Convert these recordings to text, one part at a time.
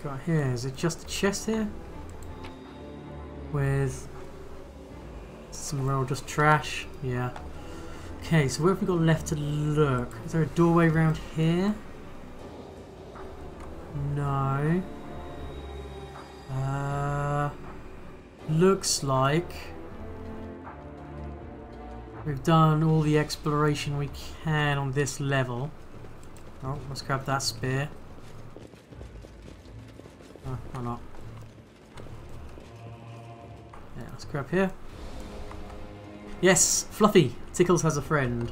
got here? Is it just a chest here? With some real just trash? Yeah. Okay, so where have we got left to look? Is there a doorway around here? No. Looks like we've done all the exploration we can on this level. Oh, let's grab that spear. Oh, why not? Yeah, let's grab here. Yes, Fluffy! Tickles has a friend.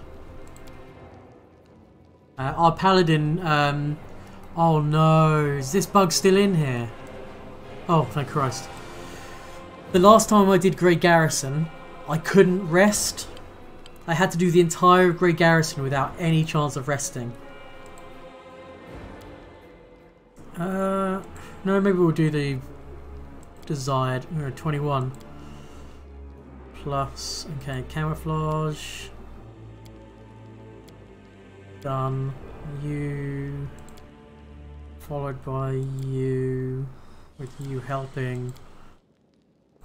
Our paladin, oh no, is this bug still in here? Oh, thank Christ. The last time I did Grey Garrison, I couldn't rest. I had to do the entire Grey Garrison without any chance of resting. No, maybe we'll do the desired 21 plus. Okay, camouflage done. You followed by you, with you helping.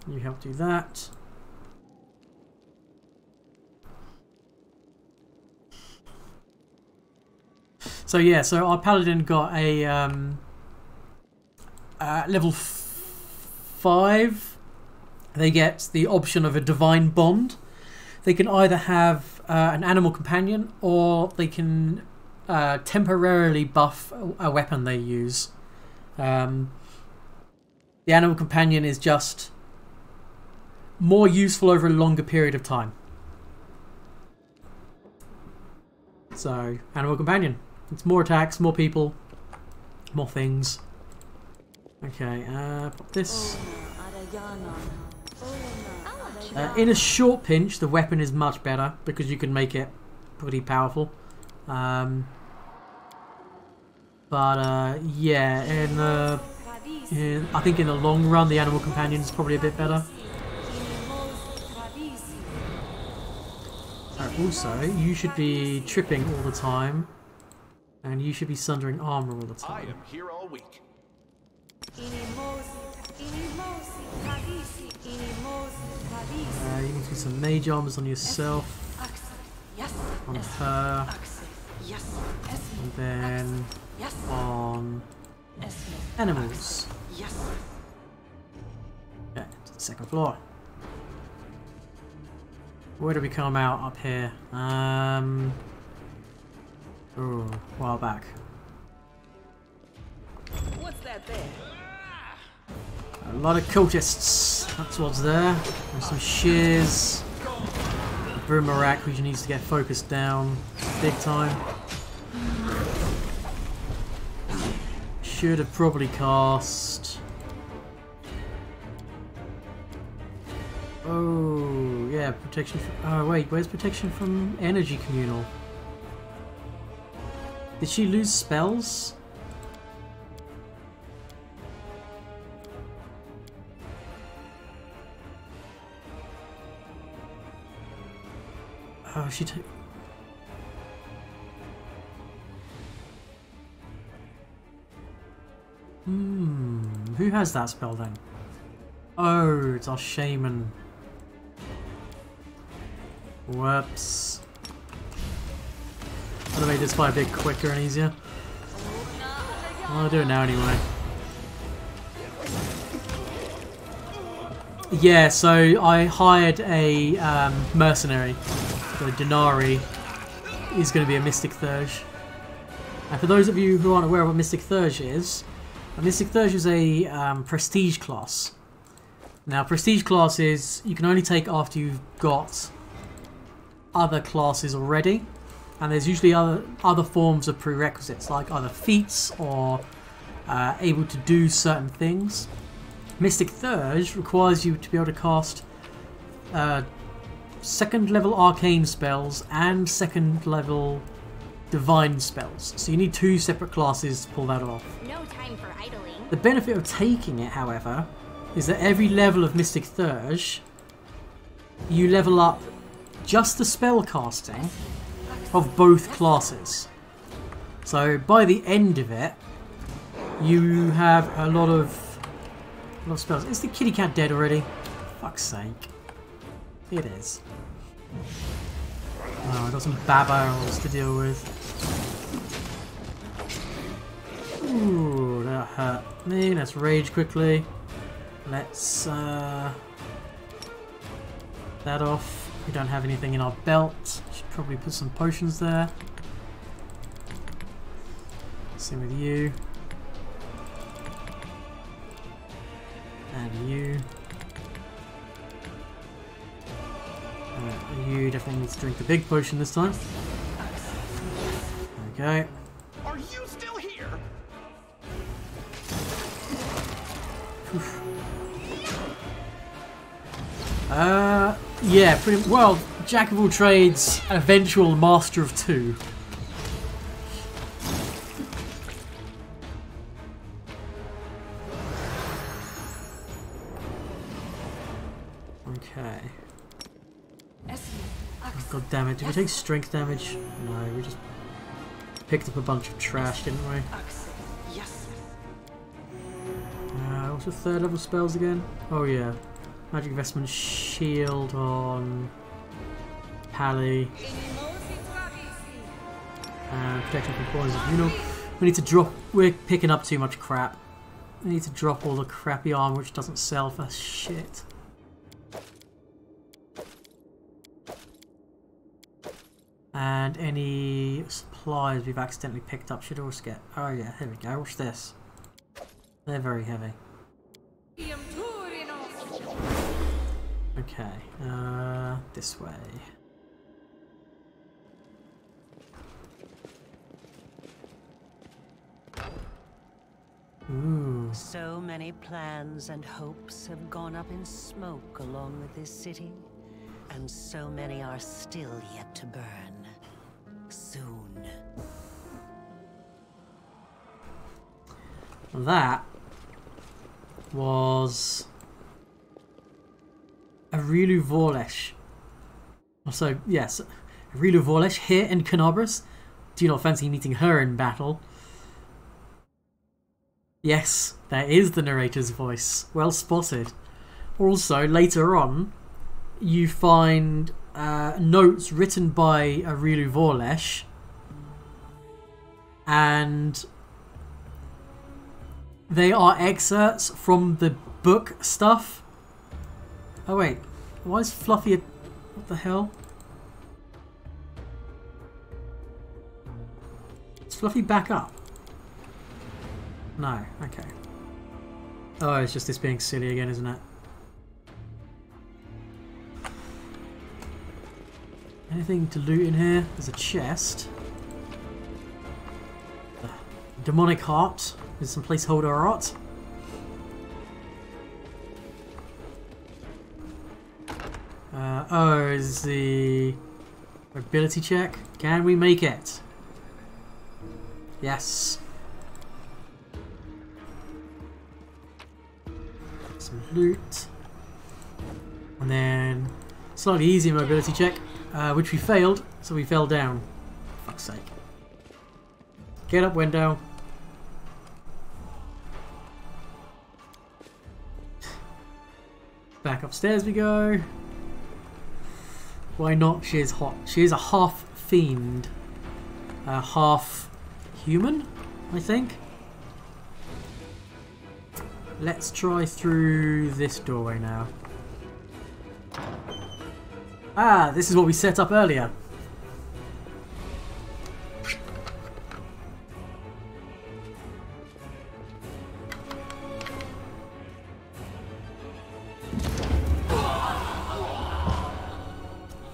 You help do that. So yeah, so our paladin got a level 5. They get the option of a divine bond. They can either have an animal companion, or they can temporarily buff a weapon they use. The animal companion is just more useful over a longer period of time. So, animal companion. It's more attacks, more people, more things. Okay, pop this. In a short pinch, the weapon is much better because you can make it pretty powerful. Yeah, I think in the long run, the animal companion is probably a bit better. Also, you should be tripping all the time, and you should be sundering armor all the time. I am here all week. You need to do some mage armors on yourself, on her, and then on animals. Yeah, to the second floor. Where do we come out up here? Ooh, a while back. What's that there? A lot of cultists. That's what's there. There's some shears. A boomerang, which needs to get focused down big time. Should have probably cast. Oh, yeah, protection from... Oh, wait, where's protection from energy communal? Did she lose spells? Oh, she took... Who has that spell then? Oh, it's our shaman. Whoops. I'd have made this fight a bit quicker and easier. I'll do it now anyway. Yeah, so I hired a mercenary. So Denari is going to be a Mystic Thurge. And for those of you who aren't aware of what Mystic Thurge is, a Mystic Thurge is a prestige class. Now, prestige classes you can only take after you've got other classes already, and there's usually other forms of prerequisites, like either feats or able to do certain things. Mystic Thurge requires you to be able to cast second level arcane spells and second level divine spells. So you need 2 separate classes to pull that off. No time for idling. The benefit of taking it, however, is that every level of Mystic Thurge, you level up just the spell casting of both classes. So by the end of it, You have a lot of spells. Is the kitty cat dead already? Fuck's sake. It is. Oh, I've got some barrels to deal with. Ooh, that hurt me. Let's rage quickly. Let's that off. We don't have anything in our belt. Should probably put some potions there. Same with you. And you. You definitely need to drink the big potion this time. Okay. Are you still here? Yeah, pretty well. Jack of all trades, eventual master of two. Okay. God damn it, did we take strength damage? No, we just picked up a bunch of trash, didn't we? Yes. What's the third level spells again? Oh yeah. Magic Investment Shield on Pally. And Protection from Poisons of Uno. We need to drop, we're picking up too much crap. We need to drop all the crappy armor which doesn't sell for shit. And any supplies we've accidentally picked up should also get... Oh yeah, here we go, watch this. They're very heavy. Okay, this way. Ooh. So many plans and hopes have gone up in smoke along with this city, and so many are still yet to burn. Soon. That was Arilu Vorlesh. So, yes, Arilu Vorlesh here in Canobras. Do you not fancy meeting her in battle? Yes, that is the narrator's voice. Well spotted. Also, later on, you find notes written by Arilu Vorlesh, and they are excerpts from the book stuff. Oh wait, why is Fluffy a... what the hell? Is Fluffy back up? No, okay. Oh, it's just this being silly again, isn't it? Anything to loot in here? There's a chest. Demonic heart. There's some placeholder art. Oh, is the ability check? Can we make it? Yes. Some loot. And then slightly easier mobility check, which we failed, so we fell down. Fuck's sake. Get up, window. Back upstairs we go. Why not? She is hot. She is a half fiend. Half human, I think. Let's try through this doorway now. Ah, this is what we set up earlier.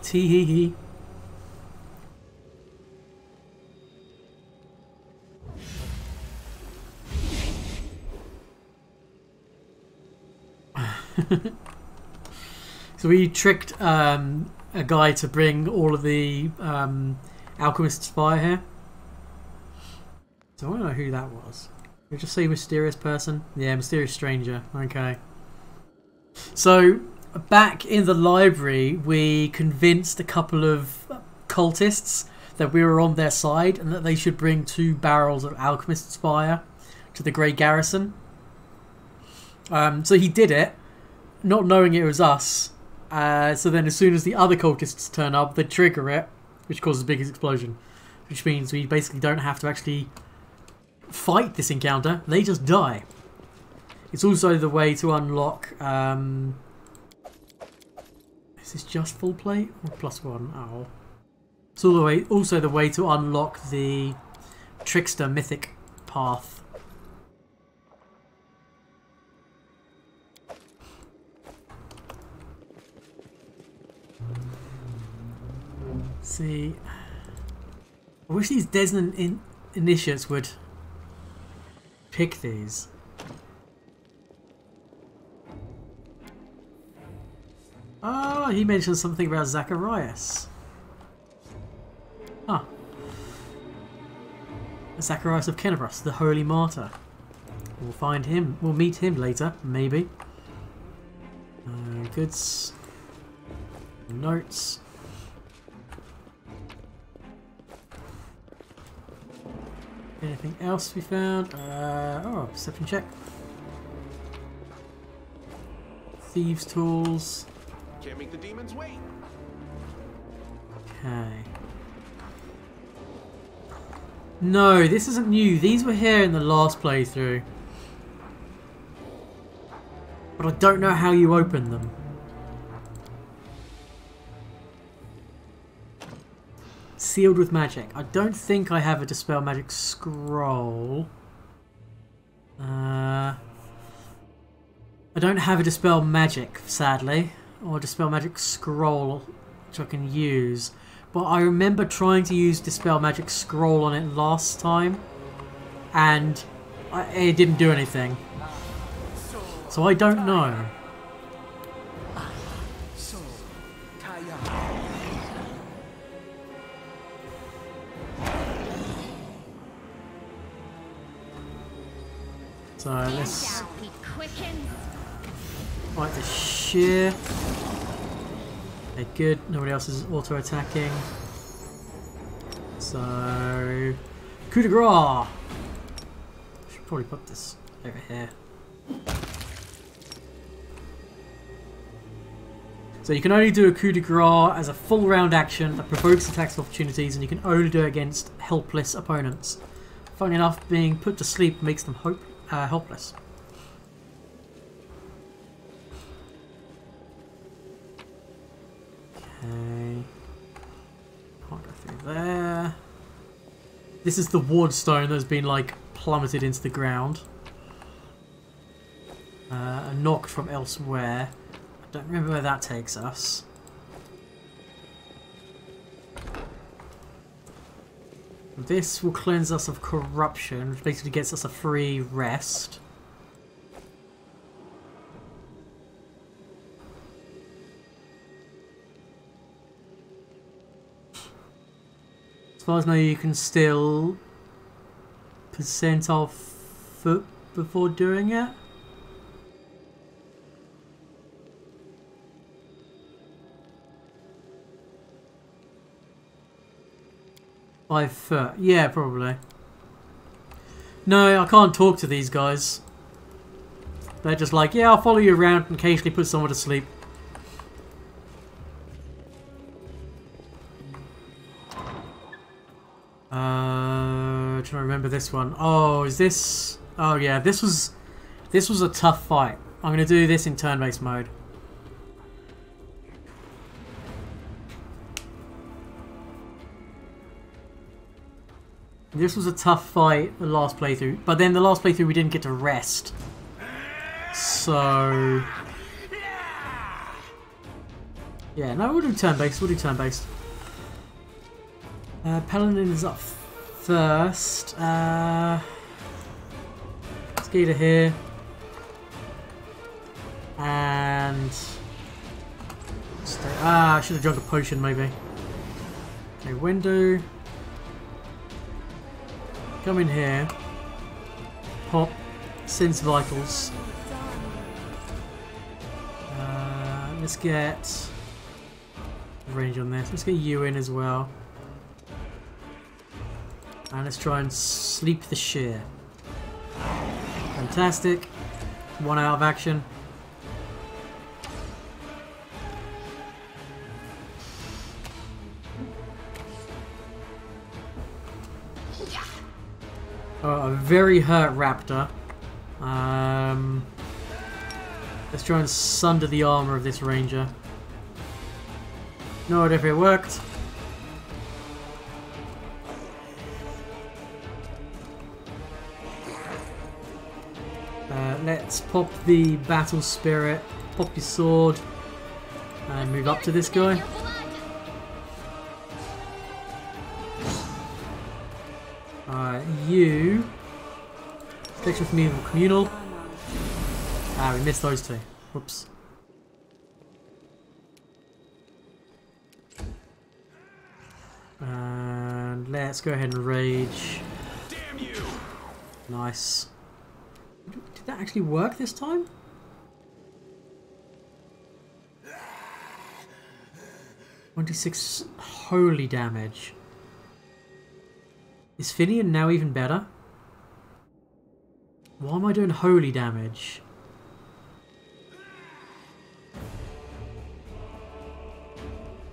Tee hee hee. So we tricked a guy to bring all of the alchemist's fire here. So I don't know who that was. We just say mysterious person? Yeah, mysterious stranger. Okay. So back in the library, we convinced a couple of cultists that we were on their side and that they should bring 2 barrels of alchemist's fire to the Grey Garrison. So he did it, not knowing it was us. So then as soon as the other cultists turn up, they trigger it, which causes the biggest explosion. Which means we basically don't have to actually fight this encounter, they just die. It's also the way to unlock... is this just full plate or +1? Oh. It's also the way to unlock the Trickster Mythic path. See, I wish these Desmond initiates would pick these. Oh, he mentioned something about Zacharias. Huh. Zacharias of Kennebrus, the Holy Martyr. We'll find him. We'll meet him later, maybe. Goods. Notes. Anything else we found? Oh, perception check. Thieves' tools. Can't make the demons wait. Okay. No, this isn't new. These were here in the last playthrough. But I don't know how you open them. Sealed with magic. I don't think I have a Dispel Magic scroll. I don't have a Dispel Magic, sadly. Or a Dispel Magic scroll, which I can use. But I remember trying to use Dispel Magic scroll on it last time. And it didn't do anything. So I don't know. So let's fight the shear. Okay, good. Nobody else is auto-attacking. So coup de grace. Should probably put this over here. So you can only do a coup de grace as a full round action that provokes attacks of opportunities, and you can only do it against helpless opponents. Funny enough, being put to sleep makes them helpless. Okay. Can't go through there. This is the ward stone that's been like plummeted into the ground. A knock from elsewhere. I don't remember where that takes us. This will cleanse us of corruption, which basically gets us a free rest. As far as I know, you can still percent off foot before doing it. $5 yeah, probably. No, I can't talk to these guys. They're just like, yeah, I'll follow you around and occasionally put someone to sleep. Trying to remember this one. Oh, is this? Oh yeah, this was a tough fight. I'm gonna do this in turn-based mode. This was a tough fight, the last playthrough. But then the last playthrough we didn't get to rest. So... yeah, no, we'll do turn-based. We'll do turn-based. Paladin is up first. Let's get to here. And... stay. I should have drunk a potion, maybe. Okay, window. Come in here, pop, sense vitals. Let's get range on this. Let's get you in as well. And let's try and sleep the shear. Fantastic. 1 out of action. Oh, a very hurt raptor. Let's try and sunder the armor of this ranger. No idea if it worked. Let's pop the battle spirit, pop your sword, and move up to this guy. Alright, you stick with me in communal. Ah, we missed those two. Whoops. And let's go ahead and rage. Damn you! Nice. Did that actually work this time? $26 holy damage. Is Finian now even better? Why am I doing holy damage?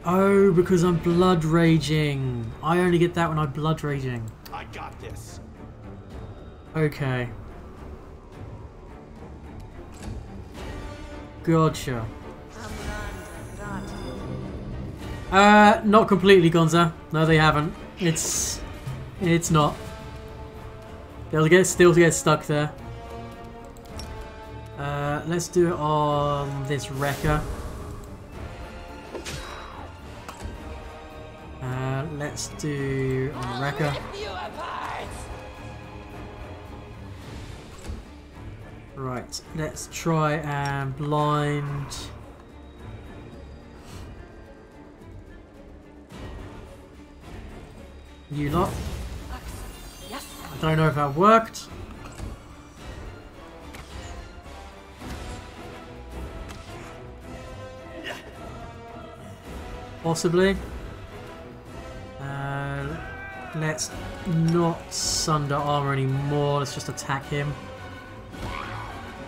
Oh, because I'm blood raging. I only get that when I'm blood raging. I got this. Okay. Gotcha. Not completely, Gonza. No, they haven't. It's not. They'll still get stuck there. Let's do it on this wrecker. Let's do on the wrecker. Right, let's try and blind. You lot. I don't know if that worked. Possibly. Let's not sunder armor anymore. Let's just attack him.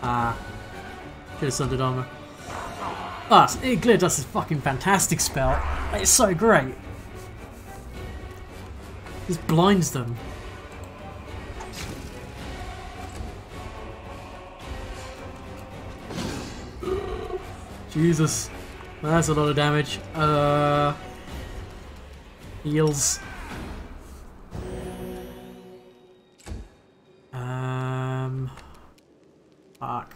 Ah. Should have sundered armor. Ah, Clear Dust is a fucking fantastic spell. It's so great. Just blinds them. Jesus. That's a lot of damage. Heals. Fuck.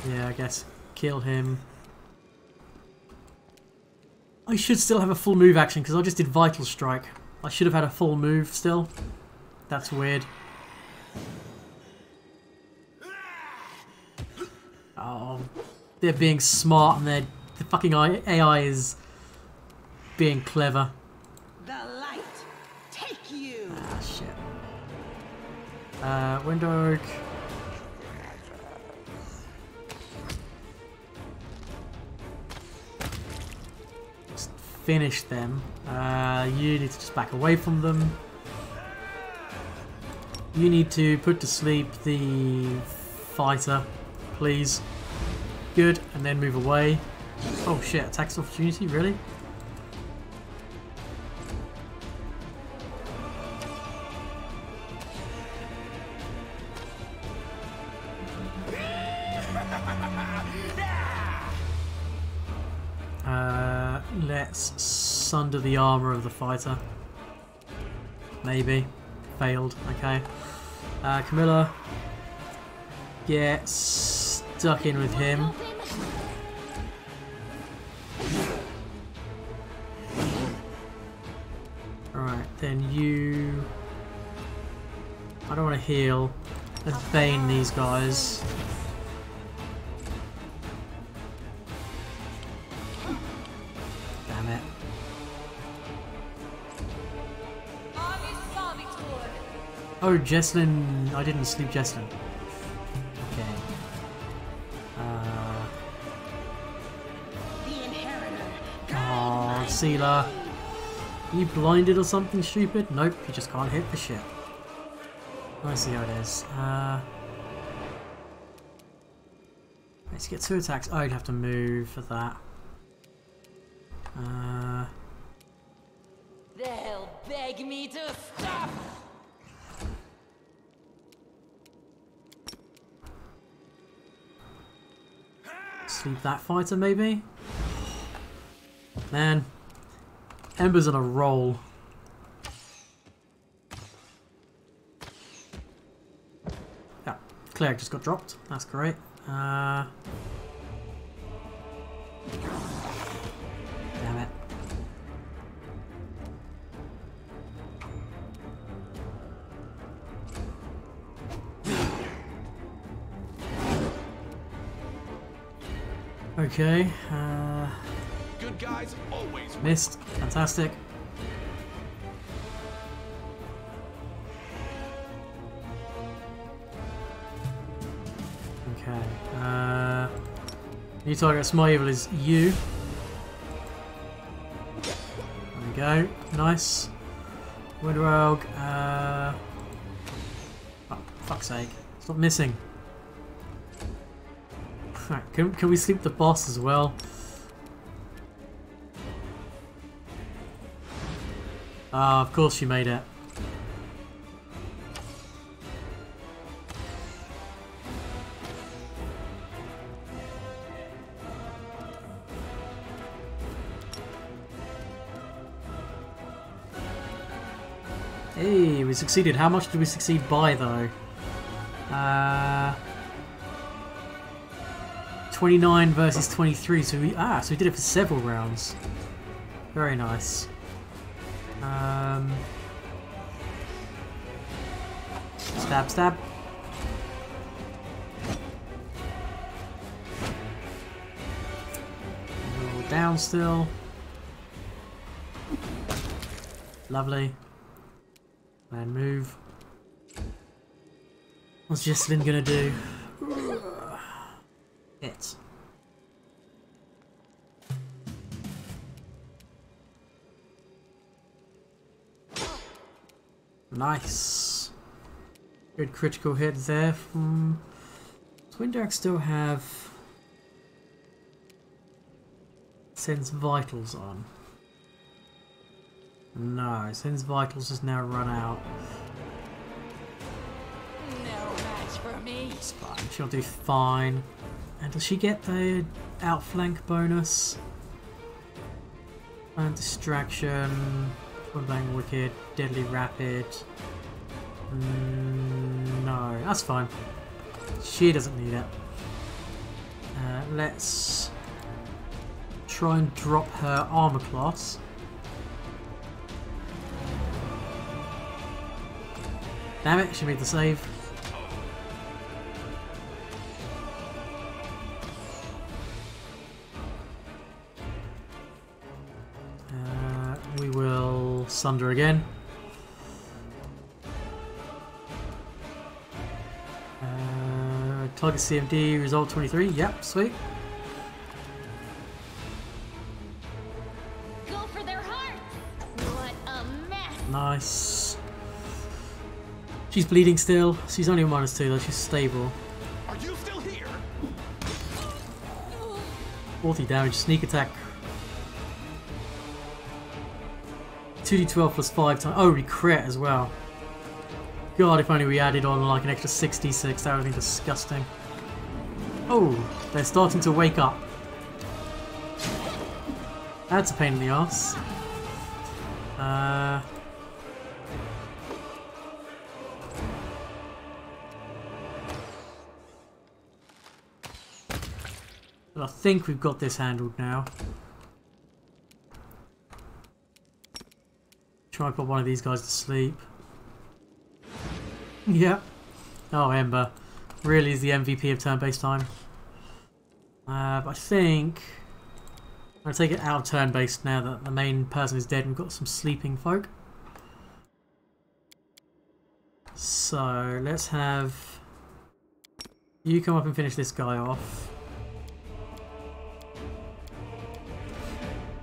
Yeah, I guess. Kill him. I should still have a full move action because I just did Vital Strike. I should have had a full move still. That's weird. Oh, they're being smart and the fucking AI is being clever. The light, take you. Ah, shit. Window Oak. Just finish them. You need to just back away from them. You need to put to sleep the fighter, please. Good, and then move away. Oh shit, attacks opportunity, really? Let's sunder the armor of the fighter. Maybe. Failed, okay. Camilla. Get stuck in with him. Alright, then you... I don't want to heal. Let's bane these guys. Damn it. Oh, Jesslyn. I didn't sleep Jesslyn. Okay. Oh, Sealer. Are you blinded or something stupid? Nope, you just can't hit for shit. I see how it is. Let's get 2 attacks. Oh, you'd have to move for that. They'll beg me to stop. Sleep that fighter, maybe? Man, Ember's on a roll. Yeah, Cleric just got dropped. That's great. Damn it. Okay, Good guys always win. missed. Fantastic. Okay, new target of Small Evil is you. There we go. Nice. Wind Rogue. Oh, fuck's sake. Stop missing. Can we sleep the boss as well? Ah, of course she made it. Hey, we succeeded. How much did we succeed by, though? 29 versus 23, so we did it for several rounds. Very nice. Stab, stab. Roll down still. Lovely. And move. What's Jessalyn gonna do? Hit. Nice. Good critical hit there from... Does Windark still have... Sense Vitals on? No, Sense Vitals has now run out. No match for me. It's fine, she'll do fine. And does she get the outflank bonus? And distraction, point blank wicked, deadly rapid. No, that's fine. She doesn't need it. Let's try and drop her armor class. Damn it, she made the save. We will sunder again. Target CMD, result 23. Yep, sweet. Go for their hearts. What a mess. Nice. She's bleeding still. She's only a -2 though. She's stable. Are you still here? 40 damage. Sneak attack. 2d12 plus 5 times. Oh, we crit as well. God, if only we added on like an extra 66, that would be disgusting. Oh, they're starting to wake up. That's a pain in the ass. But I think we've got this handled now. Try and put one of these guys to sleep. Yep. Oh, Ember. Really is the MVP of turn-based time. But I think... I'm going to take it out of turn-based now that the main person is dead and we've got some sleeping folk. So, let's have... You come up and finish this guy off.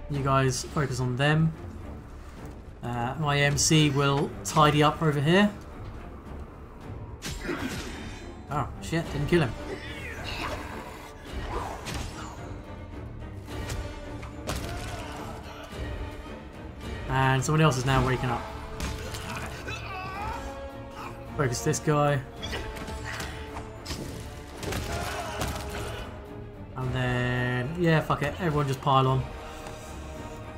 You guys focus on them. My MC will tidy up over here. Oh, shit, didn't kill him. And someone else is now waking up. Focus this guy. And then, yeah, fuck it. Everyone just pile on.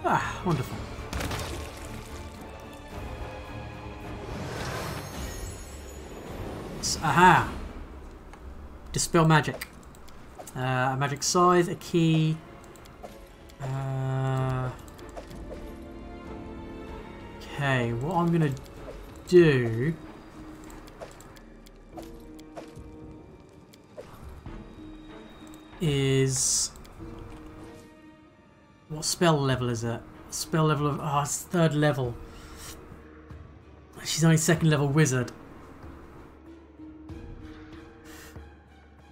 Ah, wonderful. Aha! Dispel magic. A magic scythe, a key. Okay, what I'm gonna do is... What spell level is it? Spell level of... Oh, it's 3rd level. She's only 2nd level wizard.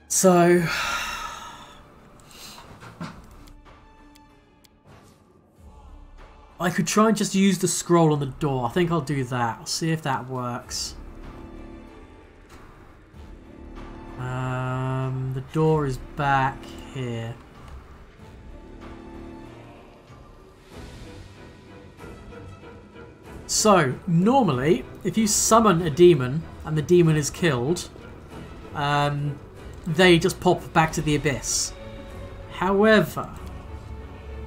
So... I could try and just use the scroll on the door. I think I'll do that. I'll see if that works. The door is back here. So, normally, if you summon a demon and the demon is killed, they just pop back to the abyss. However,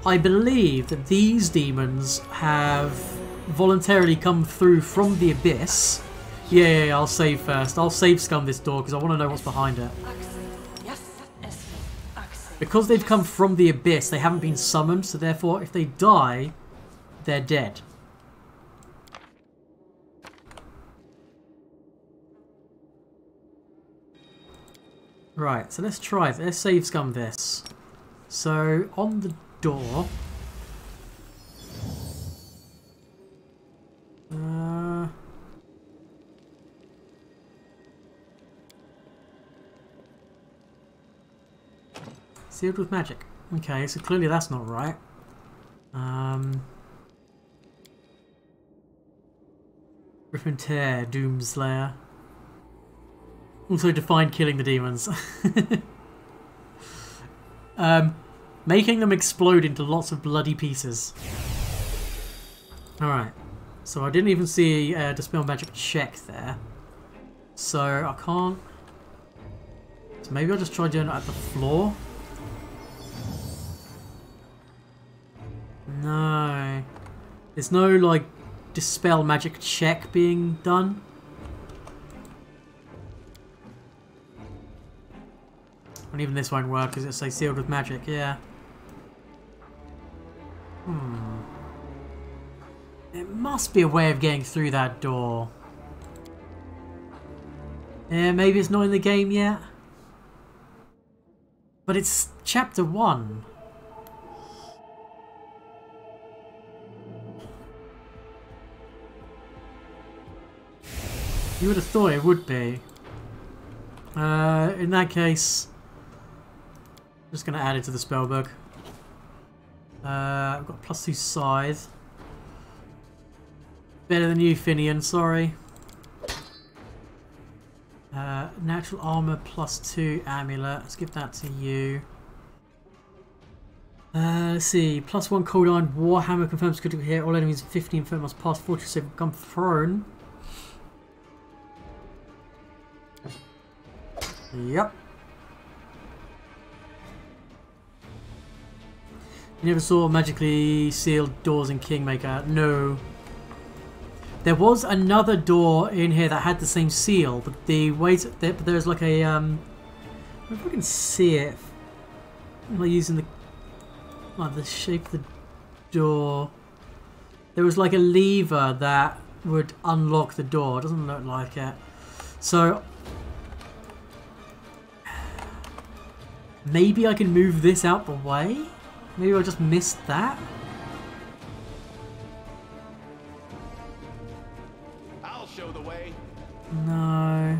I believe that these demons have voluntarily come through from the abyss. Yeah, I'll save first. I'll save scum this door because I want to know what's behind it. Because they've come from the abyss, they haven't been summoned, so therefore if they die, they're dead. Right, so let's try it. Let's save scum this. So, on the door... Sealed with magic. Okay, so clearly that's not right. Rip and tear, Doomslayer. Also define killing the demons. Making them explode into lots of bloody pieces. Alright. So I didn't even see a Dispel Magic check there. So I can't... So maybe I'll just try doing it at the floor? No. There's no, like, Dispel Magic check being done. And even this won't work because it's say sealed with magic, yeah. There must be a way of getting through that door. Yeah, maybe it's not in the game yet. But it's chapter 1. You would have thought it would be. In that case... I'm just going to add it to the spellbook. I've got +2 scythe. Better than you, Finian, sorry. Natural armor +2 amulet. Let's give that to you. Let's see. +1 cooldown. Warhammer confirms critical hit. All enemies 15 foot must pass fortress save become prone. Yep. You never saw magically sealed doors in Kingmaker? No. There was another door in here that had the same seal, but the way but there's like a I don't know if I can see it. Am I using the shape of the door? There was like a lever that would unlock the door. It doesn't look like it. So maybe I can move this out the way? Maybe I just missed that? I'll show the way. No.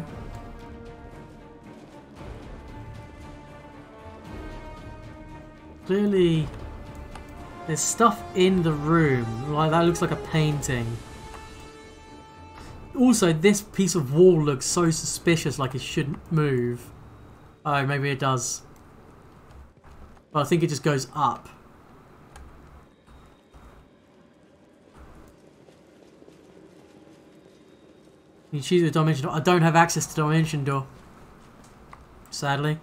Clearly, there's stuff in the room. Like, that looks like a painting. Also, this piece of wall looks so suspicious, like it shouldn't move. Oh, maybe it does. But I think it just goes up. You choose a dimension door. I don't have access to the dimension door. Sadly.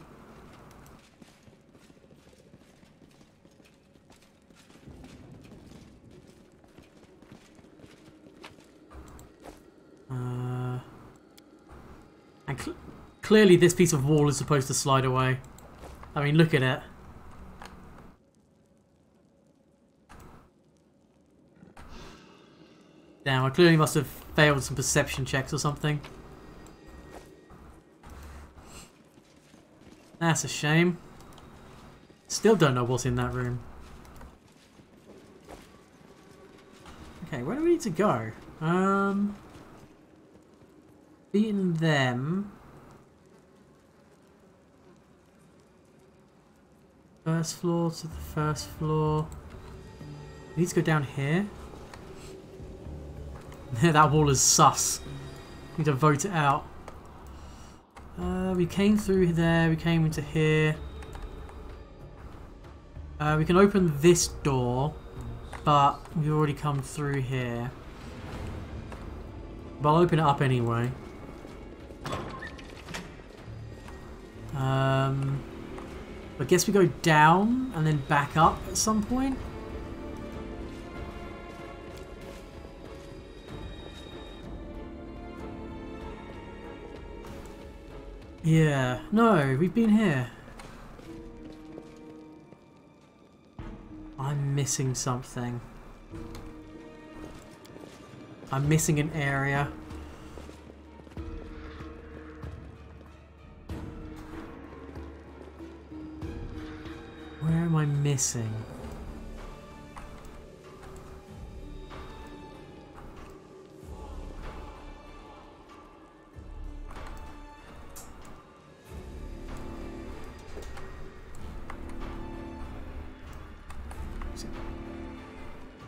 And clearly this piece of wall is supposed to slide away. I mean, look at it. Damn, I clearly must have failed some perception checks or something. That's a shame. Still don't know what's in that room. Okay, where do we need to go? Beating them. First floor to the first floor. We need to go down here. That wall is sus. Need to vote it out. We came through there, we came into here. We can open this door, but we've already come through here. But I'll open it up anyway. I guess we go down and then back up at some point. Yeah, no, we've been here. I'm missing something. I'm missing an area. Where am I missing?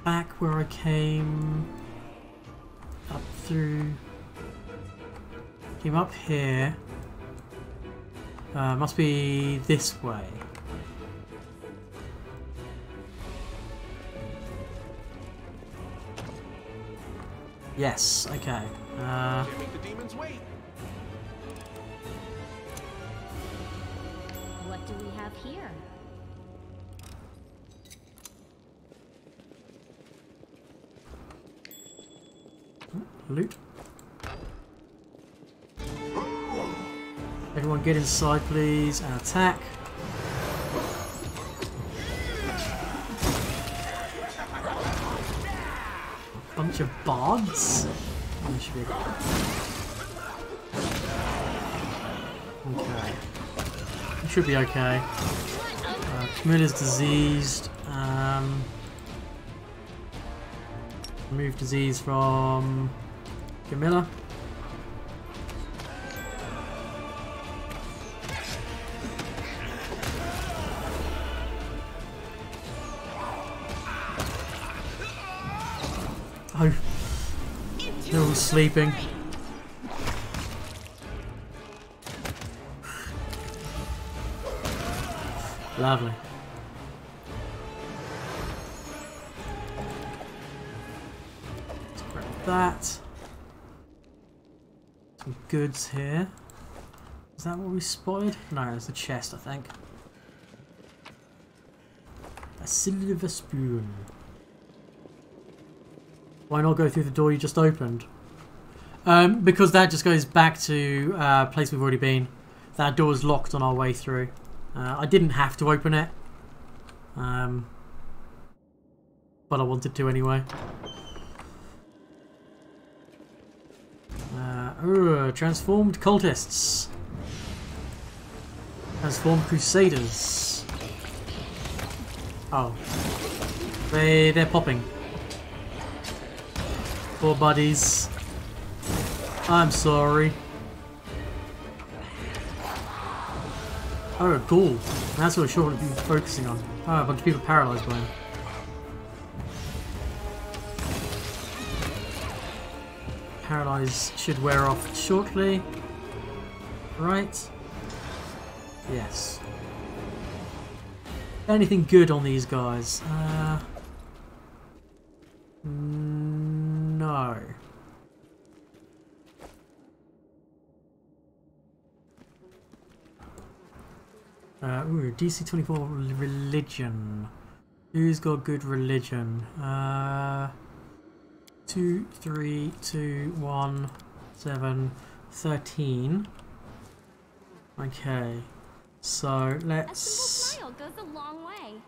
Back where I came up through, came up here, must be this way. Yes, okay. Make the demons wait. What do we have here? Loot. Everyone get inside please and attack. Bunch of bards. Oh, should be okay. It should be okay. Camilla's diseased. Remove disease from Camilla. Oh, they're all sleeping. Lovely. Let's grab that. Some goods here. Is that what we spotted? No, it's the chest, I think. A silver spoon. Why not go through the door you just opened? Because that just goes back to a place we've already been. That door is locked on our way through. I didn't have to open it. But I wanted to anyway. Transformed cultists. Transformed crusaders. Oh. They're popping. Poor buddies. I'm sorry. Oh, cool. That's what Sean would be focusing on. Oh, a bunch of people paralyzed by him. Paralyze should wear off shortly. Right. Yes. Anything good on these guys? No. Ooh, DC 24 religion. Who's got good religion? 2, 3, 2, 1, 7, 13. Okay. So A simple smile goes a long way.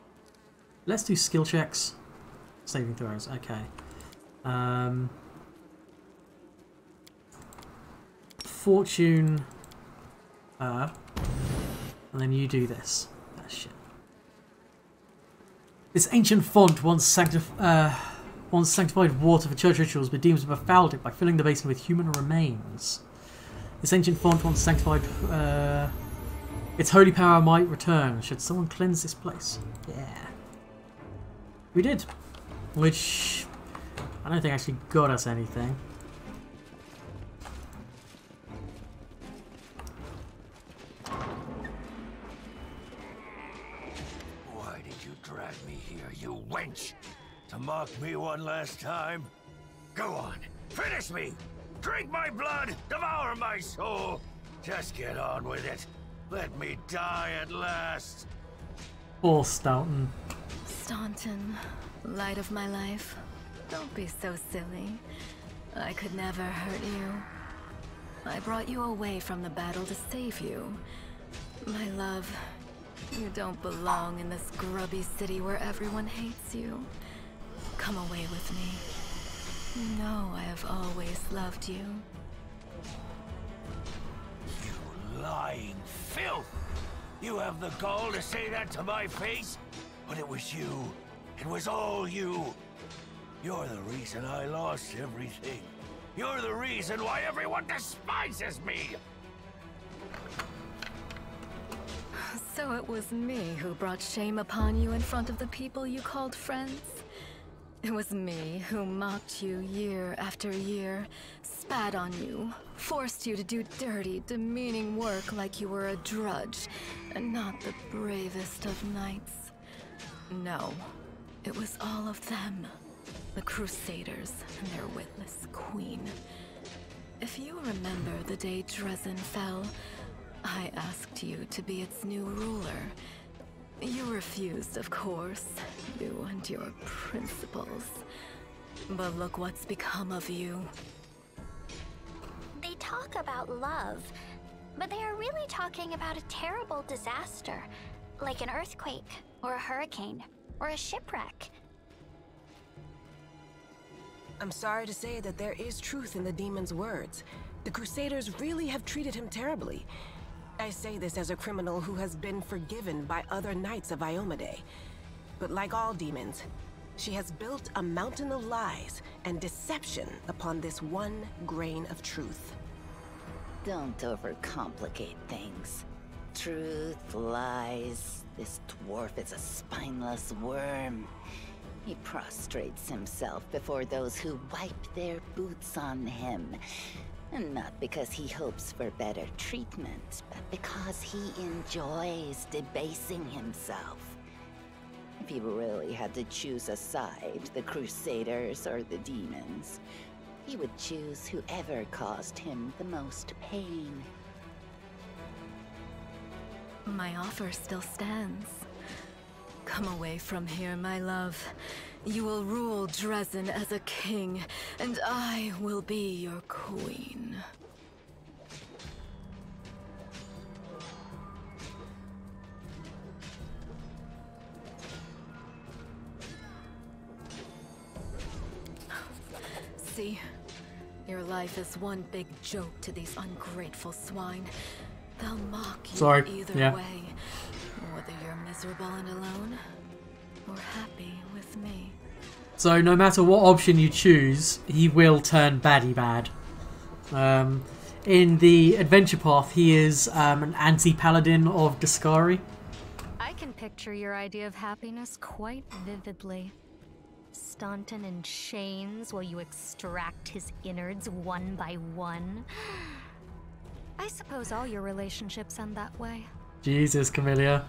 let's do skill checks. Saving throws, okay. Fortune, and then you do this. That shit. This ancient font once sanctified water for church rituals, but demons have befouled it by filling the basin with human remains. This ancient font once sanctified, its holy power might return should someone cleanse this place. Yeah. We did. Which I don't think actually got us anything. Why did you drag me here, you wench? To mock me one last time? Go on, finish me! Drink my blood, devour my soul! Just get on with it. Let me die at last. Poor Stoughton. Staunton, light of my life, don't be so silly. I could never hurt you. I brought you away from the battle to save you. My love, you don't belong in this grubby city where everyone hates you. Come away with me. You know I have always loved you. You lying filth! You have the gall to say that to my face? But it was you. It was all you. You're the reason I lost everything. You're the reason why everyone despises me! So it was me who brought shame upon you in front of the people you called friends? It was me who mocked you year after year, spat on you, forced you to do dirty, demeaning work like you were a drudge, and not the bravest of knights. No, it was all of them. The Crusaders and their witless queen. If you remember the day Dresden fell, I asked you to be its new ruler. You refused, of course, you and your principles. But look what's become of you. They talk about love, but they are really talking about a terrible disaster, like an earthquake, or a hurricane, or a shipwreck. I'm sorry to say that there is truth in the demon's words. The Crusaders really have treated him terribly. I say this as a criminal who has been forgiven by other knights of Iomade. But like all demons, she has built a mountain of lies and deception upon this one grain of truth. Don't overcomplicate things. Truth, lies. This dwarf is a spineless worm. He prostrates himself before those who wipe their boots on him. And not because he hopes for better treatment, but because he enjoys debasing himself. If he really had to choose a side, the Crusaders or the demons, he would choose whoever caused him the most pain. My offer still stands. Come away from here, my love. You will rule Dresden as a king, and I will be your queen. See? Your life is one big joke to these ungrateful swine. They'll mock you either way. Whether you're miserable and alone, or happy with me. So no matter what option you choose, he will turn baddie bad. In the adventure path, he is an anti-paladin of Discari. I can picture your idea of happiness quite vividly. Staunton in chains while you extract his innards one by one. I suppose all your relationships end that way. Jesus, Camellia.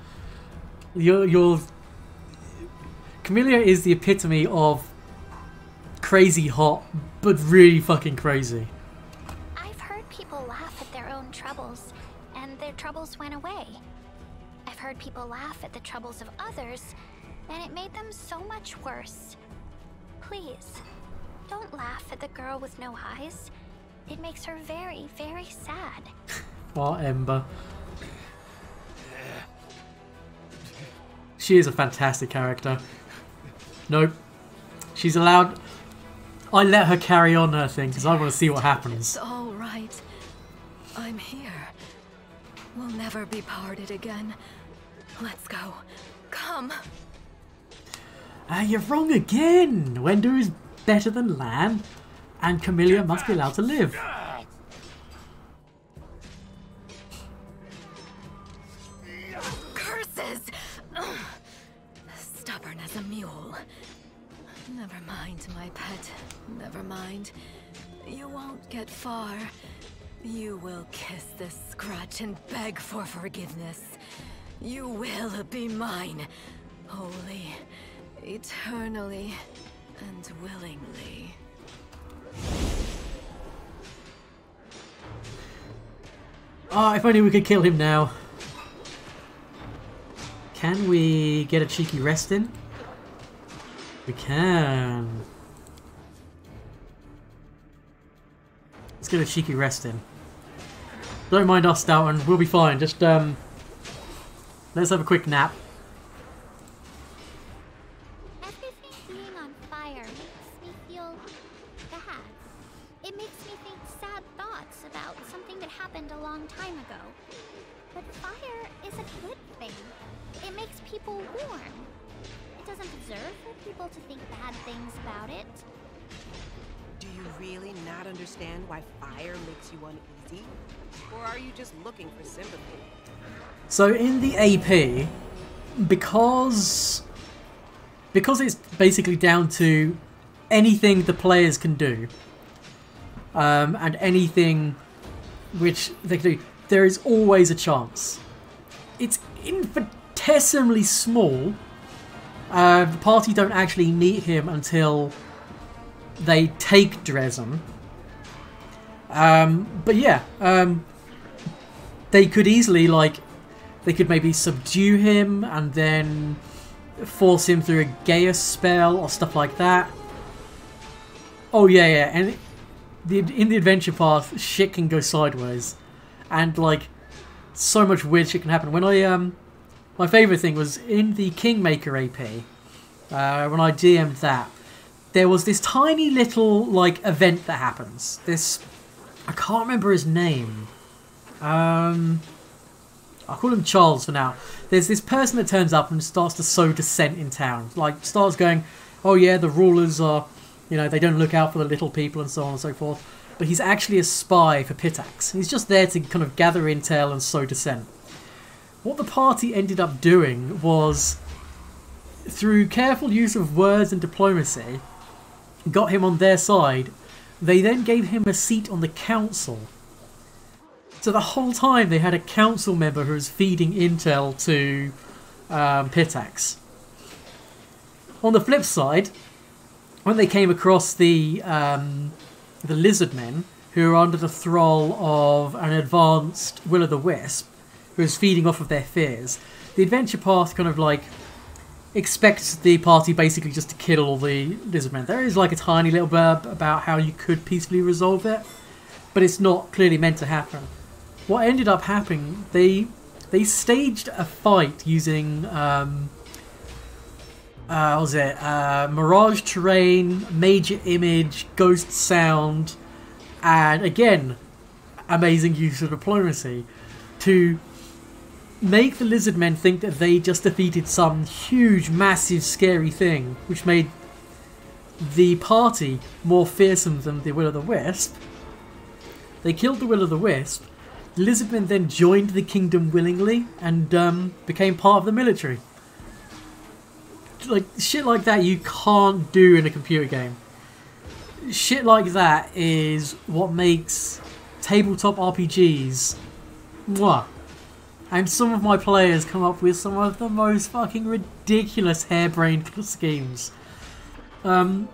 You're... Camellia is the epitome of crazy hot, but really fucking crazy. I've heard people laugh at their own troubles, and their troubles went away. I've heard people laugh at the troubles of others, and it made them so much worse. Please, don't laugh at the girl with no eyes. It makes her very, very sad. Oh, Ember. She is a fantastic character. Nope. She's allowed... I let her carry on her thing because I want to see what happens. It's all right. I'm here. We'll never be parted again. Let's go. Come. You're wrong again. Wendu is better than Lan, and Camellia must be allowed to live. Curses! Stubborn as a mule. Never mind, my pet. Never mind. You won't get far. You will kiss this scratch and beg for forgiveness. You will be mine. Wholly, eternally, and willingly. Oh, if only we could kill him now. Can we get a cheeky rest in? We can. Let's get a cheeky rest in. Don't mind us, Dalton. We'll be fine. Just, let's have a quick nap. Everything being on fire makes me feel bad. It makes me think sad thoughts about something that happened a long time ago. But fire is a good thing. It makes people warm. It doesn't deserve for people to think bad things about it. Do you really not understand why fire makes you uneasy? Or are you just looking for sympathy? So in the AP, because it's basically down to anything the players can do, and anything which they can do, there is always a chance. It's infinitesimally small. The party don't actually meet him until they take Dresden. But yeah, they could easily, like, they could maybe subdue him and then force him through a Gaius spell or stuff like that. Oh yeah, and in the adventure path, shit can go sideways, and like so much weird shit can happen. When I my favourite thing was in the Kingmaker AP, when I DM'd that, there was this tiny little like event that happens. This, I can't remember his name. I'll call him Charles for now. There's this person that turns up and starts to sow dissent in town. Like, starts going, oh yeah, the rulers are, you know, they don't look out for the little people and so on and so forth. But he's actually a spy for Pitax. He's just there to kind of gather intel and sow dissent. What the party ended up doing was, through careful use of words and diplomacy, got him on their side. They then gave him a seat on the council. So the whole time they had a council member who was feeding intel to Pitax. On the flip side, when they came across the lizard men, who were under the thrall of an advanced Will-o'-the-Wisp, who was feeding off of their fears, the adventure path kind of like expects the party basically just to kill all the lizard men. There is like a tiny little blurb about how you could peacefully resolve it, but it's not clearly meant to happen. What ended up happening, they staged a fight using mirage terrain, major image, ghost sound, and again, amazing use of diplomacy to make the lizard men think that they just defeated some huge, massive, scary thing, which made the party more fearsome than the Will-o'-the-Wisp. They killed the Will-o'-the-Wisp. The lizardmen then joined the kingdom willingly and became part of the military. like shit like that you can't do in a computer game. Shit like that is what makes tabletop RPGs mwah. And some of my players come up with some of the most fucking ridiculous harebrained schemes. One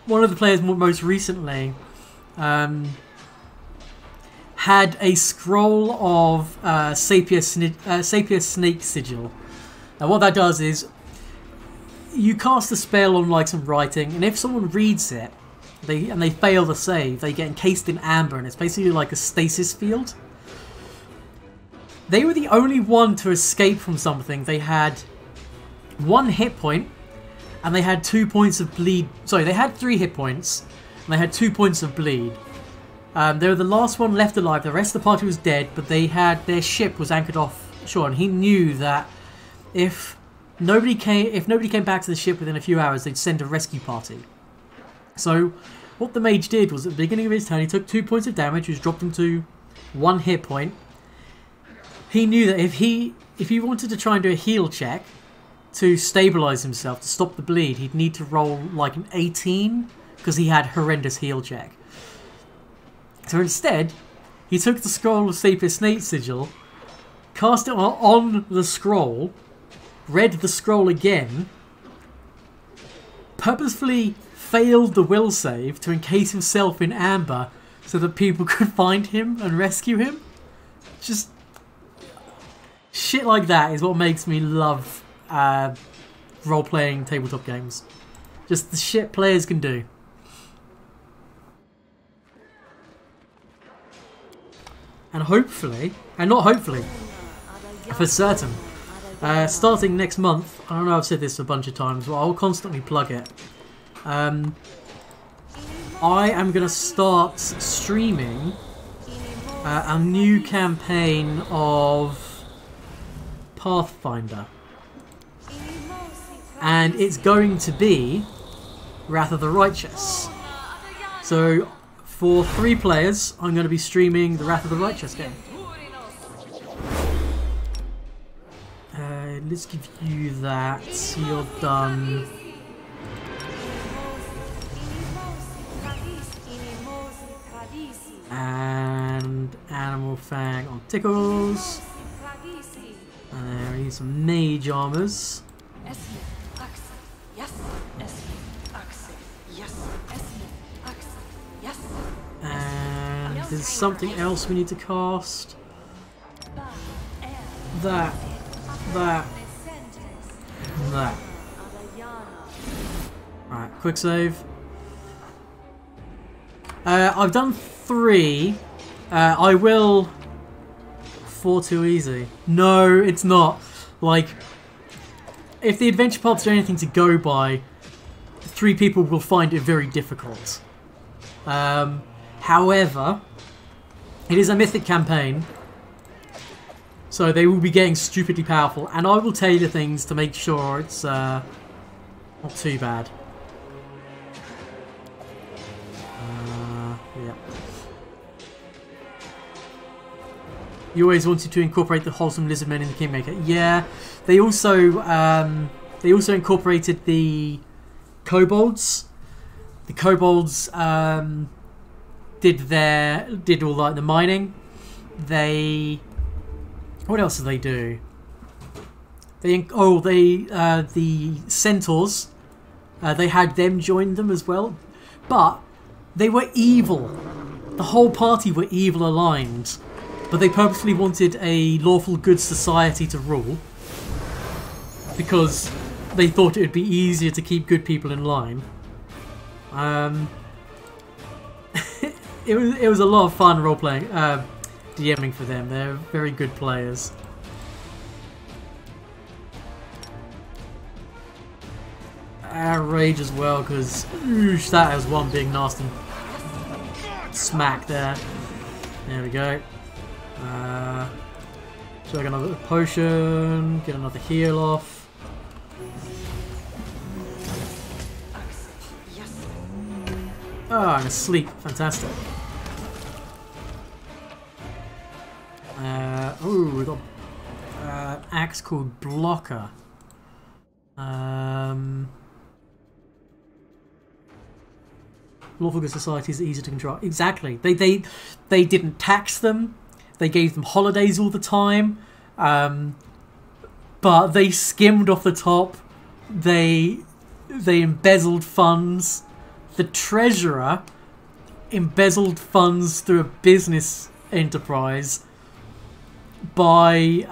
of the players most recently had a scroll of Sapir Snake Sigil. Now what that does is you cast a spell on like some writing, and if someone reads it and they fail the save, they get encased in amber, and it's basically like a stasis field. They were the only one to escape from something. They had 1 hit point, and they had 2 points of bleed. Sorry, they had 3 hit points, and they had 2 points of bleed. They were the last one left alive. The rest of the party was dead, but their ship was anchored offshore, and he knew that if nobody came back to the ship within a few hours, they'd send a rescue party. So what the mage did was at the beginning of his turn, he took 2 points of damage, which dropped him to 1 hit point. He knew that if he wanted to try and do a heal check to stabilize himself, to stop the bleed, he'd need to roll like an 18 because he had horrendous heal check. So instead, he took the scroll of Sapir Snake Sigil, cast it on the scroll, read the scroll again, purposefully failed the will save to encase himself in amber so that people could find him and rescue him. Just shit like that is what makes me love role-playing tabletop games. Just the shit players can do. And hopefully, and not hopefully, for certain, starting next month, I don't know, I've said this a bunch of times, but I'll constantly plug it. I am going to start streaming a new campaign of Pathfinder. And it's going to be Wrath of the Righteous. So for 3 players, I'm going to be streaming the Wrath of the Righteous game. Let's give you that. You're done. And Animal Fang on Tickles. And then we need some Mage Armors. And there's something else we need to cast. That. Alright, quick save. I've done 3. I will... 4 too easy. No, it's not. Like, if the adventure paths are anything to go by, 3 people will find it very difficult. However, it is a mythic campaign, so they will be getting stupidly powerful, and I will tailor things to make sure it's not too bad. Yeah. You always wanted to incorporate the wholesome lizardmen in the Kingmaker. Yeah, they also incorporated the kobolds. The kobolds did all like the mining. What else do they do? The centaurs. They had them join them as well, but they were evil. The whole party were evil aligned, but they purposely wanted a lawful good society to rule because they thought it would be easier to keep good people in line. It was a lot of fun role playing, DMing for them. They're very good players. Rage as well, because that was one big nasty smack there. There we go. Chug another potion, get another heal off. Oh, I'm asleep. Fantastic. Oh, we got axe called Blocker. Lawful good societies are easy to control. Exactly. They didn't tax them. They gave them holidays all the time. But they skimmed off the top. They embezzled funds. The treasurer embezzled funds through a business enterprise by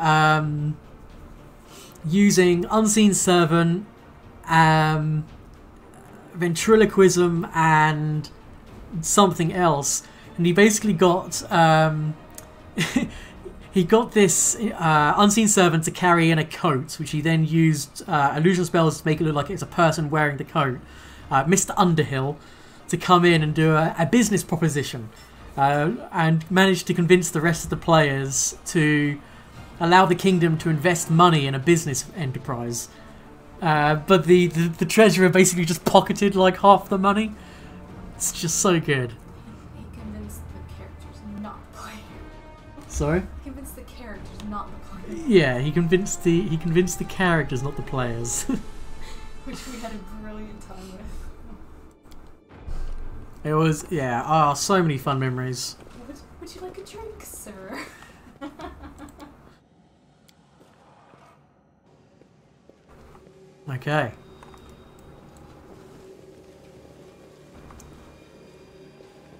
using unseen servant, ventriloquism, and something else. And he basically got he got this unseen servant to carry in a coat, which he then used illusion spells to make it look like it's a person wearing the coat. Mr. Underhill to come in and do a business proposition, and managed to convince the rest of the players to allow the kingdom to invest money in a business enterprise. But the treasurer basically just pocketed like half the money. It's just so good. He convinced the characters not the players. Sorry? He convinced the characters, not the players. Yeah, he convinced the characters, not the players. Which we had a brilliant time with. It was, yeah, so many fun memories. Would you like a drink, sir? Okay.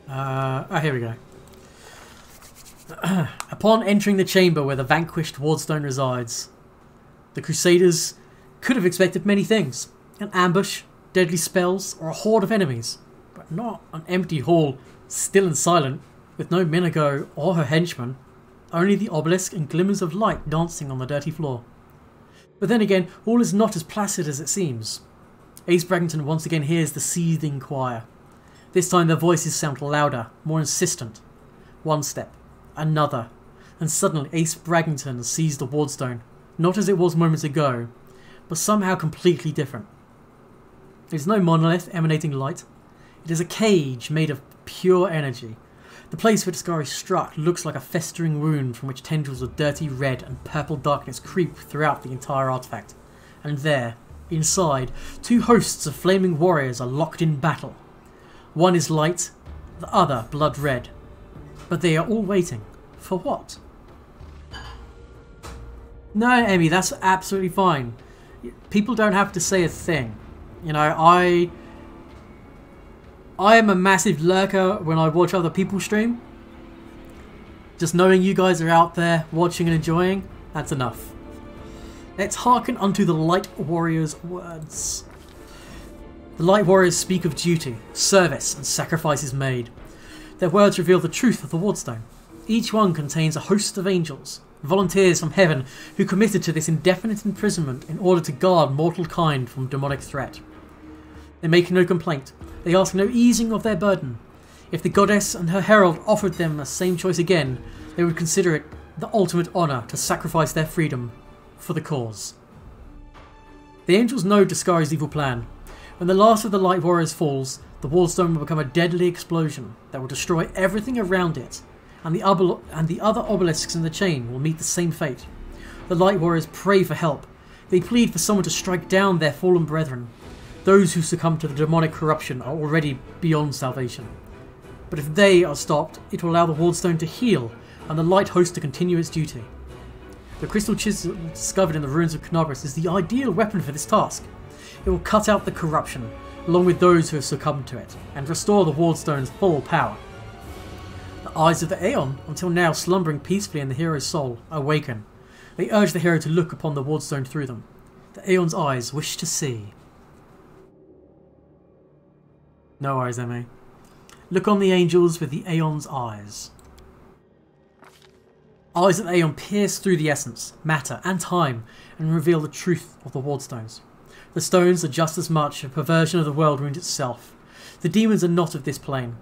Here we go. Upon entering the chamber where the vanquished Wardstone resides, the Crusaders could have expected many things. An ambush, deadly spells, or a horde of enemies. But not an empty hall, still and silent, with no Minago or her henchmen. Only the obelisk and glimmers of light dancing on the dirty floor. But then again, all is not as placid as it seems. Ace Bragington once again hears the seething choir. This time their voices sound louder, more insistent. One step, another, and suddenly Ace Bragington sees the Wardstone, not as it was moments ago, but somehow completely different. It is no monolith emanating light. It is a cage made of pure energy. The place where Discari struck looks like a festering wound from which tendrils of dirty red and purple darkness creep throughout the entire artifact. And there, inside, two hosts of flaming warriors are locked in battle. One is light, the other blood red. But they are all waiting. For what? No, Emmy, that's absolutely fine. People don't have to say a thing. You know, I am a massive lurker when I watch other people stream. Just knowing you guys are out there watching and enjoying, that's enough. Let's hearken unto the Light Warriors' words. The Light Warriors speak of duty, service, and sacrifices made. Their words reveal the truth of the Wardstone. Each one contains a host of angels, volunteers from heaven who committed to this indefinite imprisonment in order to guard mortal kind from demonic threat. They make no complaint. They ask no easing of their burden. If the goddess and her herald offered them the same choice again, they would consider it the ultimate honour to sacrifice their freedom for the cause. The angels know Discari's evil plan. When the last of the Light Warriors falls, the Wardstone will become a deadly explosion that will destroy everything around it, and the other obelisks in the chain will meet the same fate. The Light Warriors pray for help. They plead for someone to strike down their fallen brethren. Those who succumb to the demonic corruption are already beyond salvation. But if they are stopped, it will allow the Wardstone to heal and the Light Host to continue its duty. The crystal chisel discovered in the ruins of Knobris is the ideal weapon for this task. It will cut out the corruption, along with those who have succumbed to it, and restore the Wardstone's full power. The eyes of the Aeon, until now slumbering peacefully in the hero's soul, awaken. They urge the hero to look upon the Wardstone through them. The Aeon's eyes wish to see. No worries, Emmy. Look on the angels with the Aeon's eyes. Eyes of the Aeon pierce through the essence, matter, and time, and reveal the truth of the Wardstones. The stones are just as much a perversion of the world wound itself. The demons are not of this plane.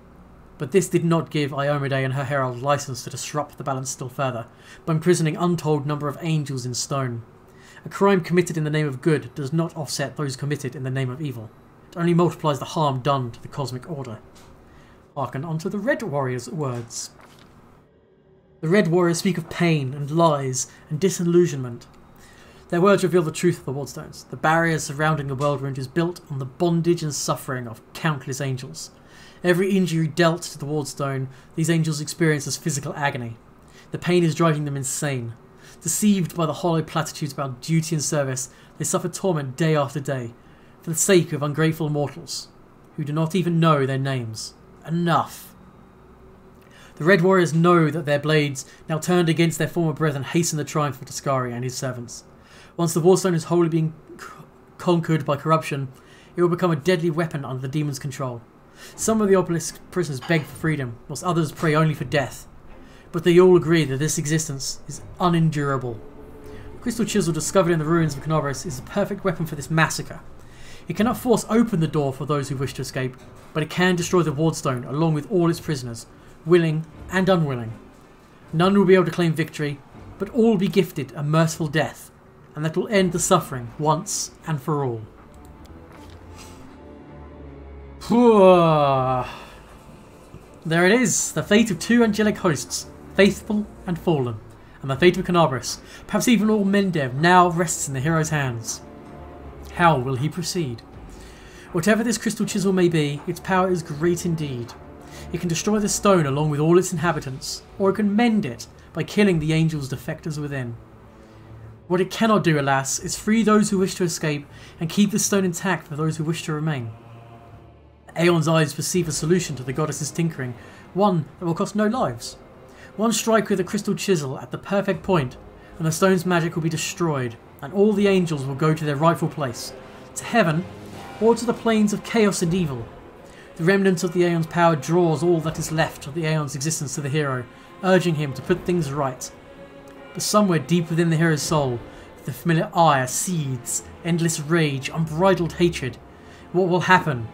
But this did not give Iomade and her herald license to disrupt the balance still further, by imprisoning untold number of angels in stone. A crime committed in the name of good does not offset those committed in the name of evil. It only multiplies the harm done to the cosmic order. Hearken unto the Red Warriors' words. The Red Warriors speak of pain and lies and disillusionment. Their words reveal the truth of the Wardstones. The barrier surrounding the world wound is built on the bondage and suffering of countless angels. Every injury dealt to the Wardstone, these angels experience as physical agony. The pain is driving them insane. Deceived by the hollow platitudes about duty and service, they suffer torment day after day, for the sake of ungrateful mortals, who do not even know their names. Enough. The Red Warriors know that their blades, now turned against their former brethren, hasten the triumph of Tuscari and his servants. Once the Wardstone is wholly being conquered by corruption, it will become a deadly weapon under the demon's control. Some of the obelisk prisoners beg for freedom, whilst others pray only for death. But they all agree that this existence is unendurable. The crystal chisel discovered in the ruins of Canobris is the perfect weapon for this massacre. It cannot force open the door for those who wish to escape, but it can destroy the Wardstone along with all its prisoners, willing and unwilling. None will be able to claim victory, but all will be gifted a merciful death, and that will end the suffering once and for all. There it is, the fate of two angelic hosts, faithful and fallen, and the fate of Canobris, perhaps even all Mendev, now rests in the hero's hands. How will he proceed? Whatever this crystal chisel may be, its power is great indeed. It can destroy the stone along with all its inhabitants, or it can mend it by killing the angels' defectors within. What it cannot do, alas, is free those who wish to escape and keep the stone intact for those who wish to remain. Aeon's eyes perceive a solution to the goddess's tinkering, one that will cost no lives. One strike with a crystal chisel at the perfect point, and the stone's magic will be destroyed, and all the angels will go to their rightful place, to heaven, or to the plains of chaos and evil. The remnant of the Aeon's power draws all that is left of the Aeon's existence to the hero, urging him to put things right. But somewhere deep within the hero's soul, the familiar ire seethes, endless rage, unbridled hatred. What will happen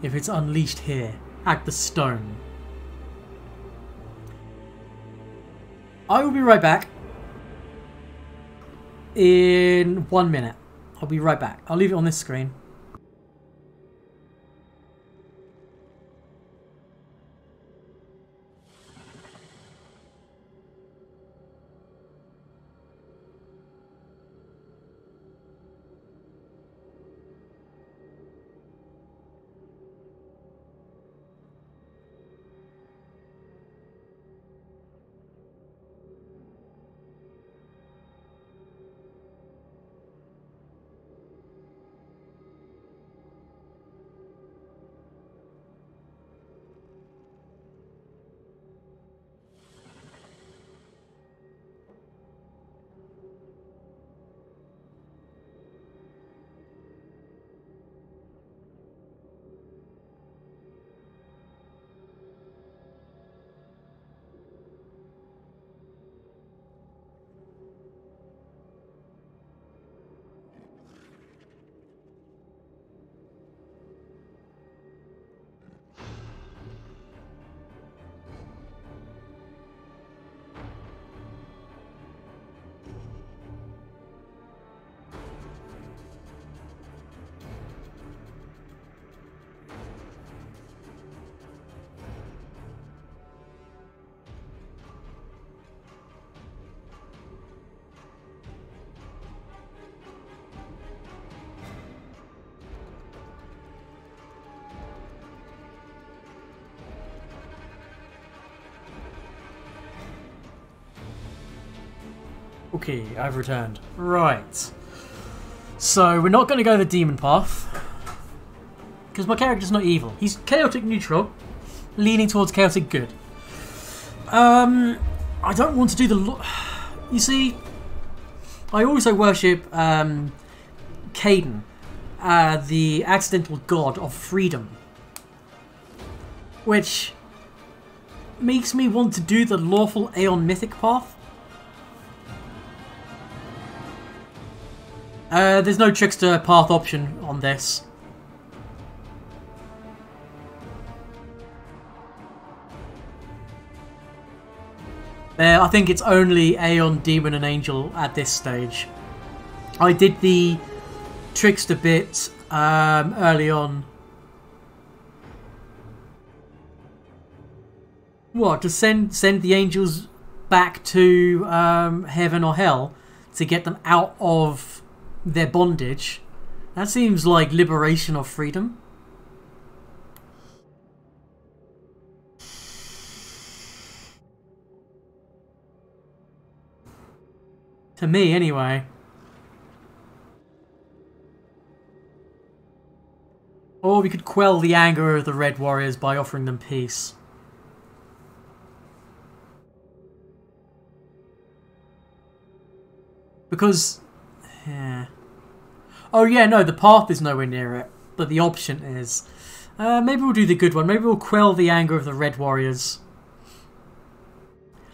if it's unleashed here, at the stone? I will be right back in 1 minute. I'll be right back. I'll leave it on this screen. Okay, I've returned. Right. So, we're not going to go the demon path. Because my character's not evil. He's chaotic neutral, leaning towards chaotic good. I don't want to do the... You see, I also worship Caden, the accidental god of freedom. Which makes me want to do the lawful Aeon mythic path. There's no trickster path option on this. I think it's only Aeon, Demon and Angel at this stage. I did the trickster bit early on. What, to send the angels back to heaven or hell to get them out of their bondage. That seems like liberation or freedom. To me, anyway. Or we could quell the anger of the Red Warriors by offering them peace. Because... yeah. Oh yeah, no, the path is nowhere near it. But the option is. Maybe we'll do the good one. Maybe we'll quell the anger of the Red Warriors.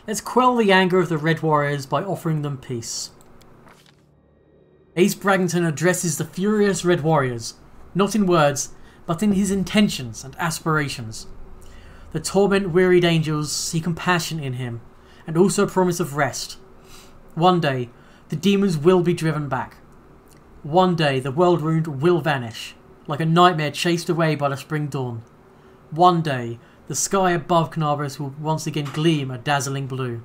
Let's quell the anger of the Red Warriors by offering them peace. Ace Bragington addresses the furious Red Warriors, not in words, but in his intentions and aspirations. The torment-wearied angels see compassion in him, and also a promise of rest. One day, the demons will be driven back. One day, the world ruined will vanish, like a nightmare chased away by the spring dawn. One day, the sky above Canaris will once again gleam a dazzling blue.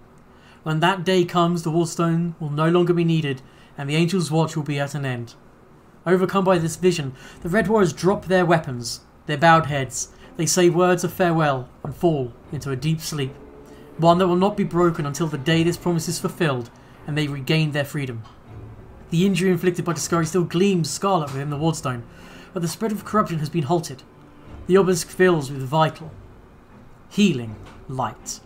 When that day comes, the Wardstone will no longer be needed, and the Angels' Watch will be at an end. Overcome by this vision, the Red Warriors drop their weapons, their bowed heads. They say words of farewell and fall into a deep sleep, one that will not be broken until the day this promise is fulfilled and they regain their freedom. The injury inflicted by Discovery still gleams scarlet within the Wardstone, but the spread of corruption has been halted. The obelisk fills with vital, healing light.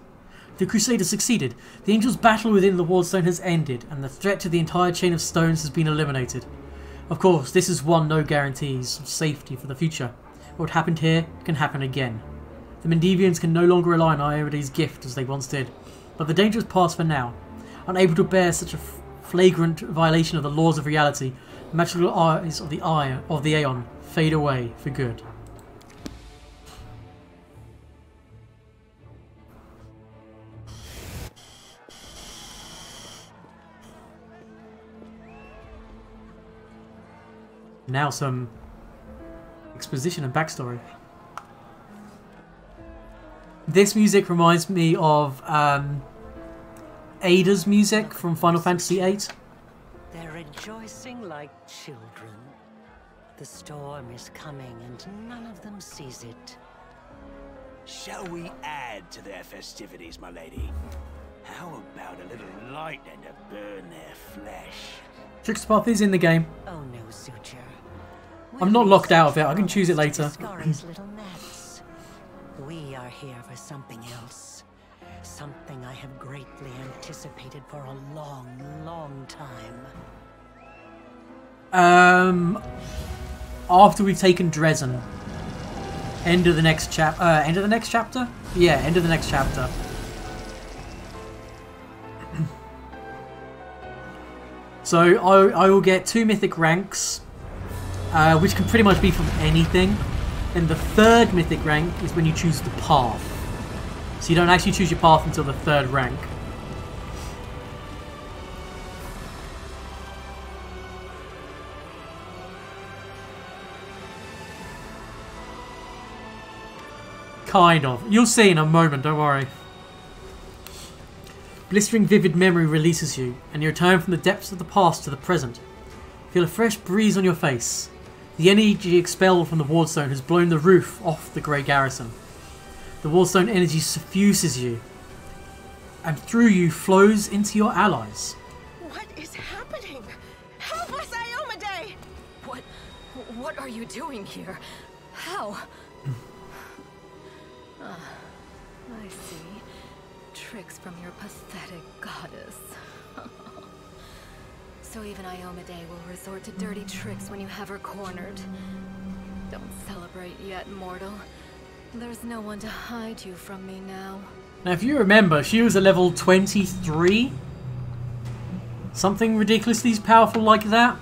The Crusaders succeeded. The Angels' battle within the Wardstone has ended, and the threat to the entire chain of stones has been eliminated. Of course, this has won no guarantees of safety for the future. What happened here can happen again. The Mendevians can no longer rely on Iomede's gift as they once did, but the danger is past for now. Unable to bear such a flagrant violation of the laws of reality, the magical eyes of the Aeon fade away for good. Now some exposition and backstory. This music reminds me of Ada's music from Final Fantasy VIII. They're rejoicing like children. The storm is coming and none of them sees it. Shall we add to their festivities, my lady? How about a little lightning to burn their flesh? Trickster Path is in the game. Oh no, Suture. I'm not locked out of it. I can choose it later. Little nets. We are here for something else. Something I have greatly anticipated for a long, long time. After we've taken Dresden. End of the next chapter? Yeah, end of the next chapter. So I will get 2 mythic ranks, which can pretty much be from anything. And the 3rd mythic rank is when you choose the path. So you don't actually choose your path until the 3rd rank. Kind of. You'll see in a moment, don't worry. Blistering vivid memory releases you, and you return from the depths of the past to the present. Feel a fresh breeze on your face. The energy expelled from the Wardstone has blown the roof off the Grey Garrison. The Wardstone energy suffuses you, and through you flows into your allies. What is happening? Help us, Iomade! What are you doing here? How? I see. Tricks from your pathetic goddess. So even Iomade will resort to dirty tricks when you have her cornered. Don't celebrate yet, mortal. There's no one to hide you from me now. Now, if you remember, she was a level 23? Something ridiculously powerful like that.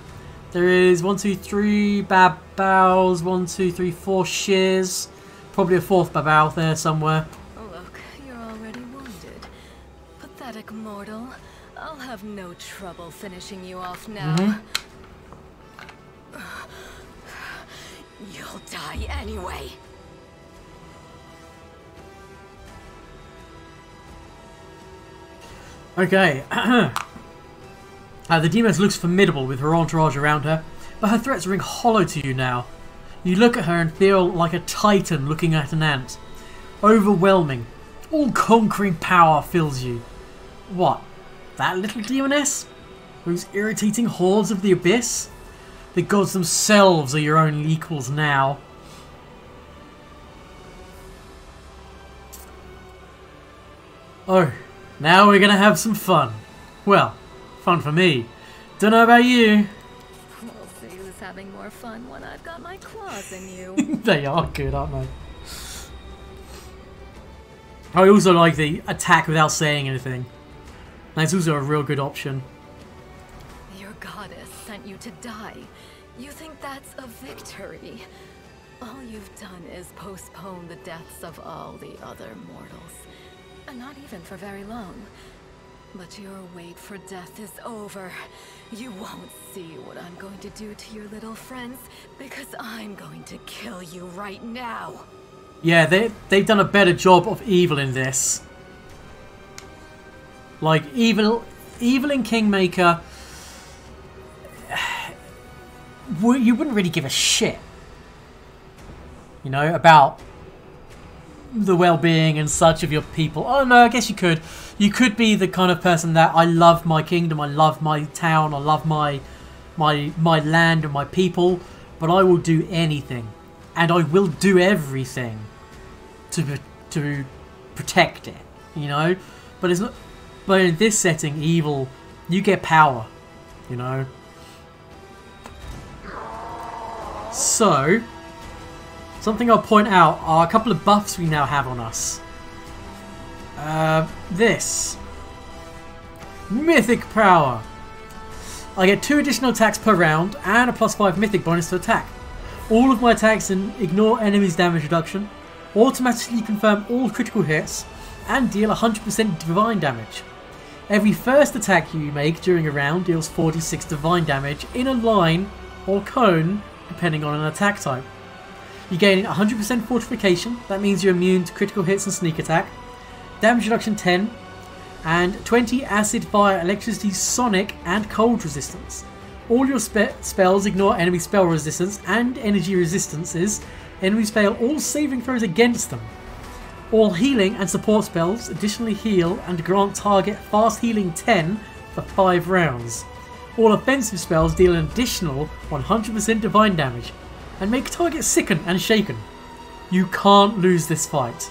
There is 1, 2, 3 Babaos, 1, 2, 3, 4 Shears. Probably a 4th Babao there somewhere. Look, you're already wounded. Pathetic mortal. I'll have no trouble finishing you off now. You'll die anyway. Okay. The Demoness looks formidable with her entourage around her, but her threats ring hollow to you now. You look at her and feel like a titan looking at an ant. Overwhelming, all-conquering power fills you. What? That little Demoness? Those irritating hordes of the abyss? The gods themselves are your only equals now. Oh, now we're gonna have some fun. Well, fun for me. Don't know about you. We'll see who's having more fun when I've got my claws in you. They are good, aren't they? I also like the attack without saying anything. That's also a real good option. Your goddess sent you to die. You think that's a victory? All you've done is postpone the deaths of all the other mortals. And not even for very long. But your wait for death is over. You won't see what I'm going to do to your little friends, because I'm going to kill you right now. Yeah, they've done a better job of evil in this. Like, evil in Kingmaker, you wouldn't really give a shit, you know, about the well-being and such of your people. Oh no, I guess you could. You could be the kind of person that I love my kingdom, I love my town, I love my land and my people, but I will do anything, and I will do everything to protect it, you know. But it's not. But in this setting, evil, you get power, you know. So, something I'll point out are a couple of buffs we now have on us. This. Mythic power. I get 2 additional attacks per round and a +5 mythic bonus to attack. All of my attacks ignore enemies' damage reduction, automatically confirm all critical hits, and deal 100% divine damage. Every first attack you make during a round deals 46 divine damage in a line or cone, depending on an attack type. You gain 100% fortification, that means you're immune to critical hits and sneak attack, damage reduction 10, and 20 acid, fire, electricity, sonic, and cold resistance. All your spells ignore enemy spell resistance and energy resistances. Enemies fail all saving throws against them. All healing and support spells additionally heal and grant target fast healing 10 for 5 rounds. All offensive spells deal an additional 100% divine damage and make target sicken and shaken. You can't lose this fight.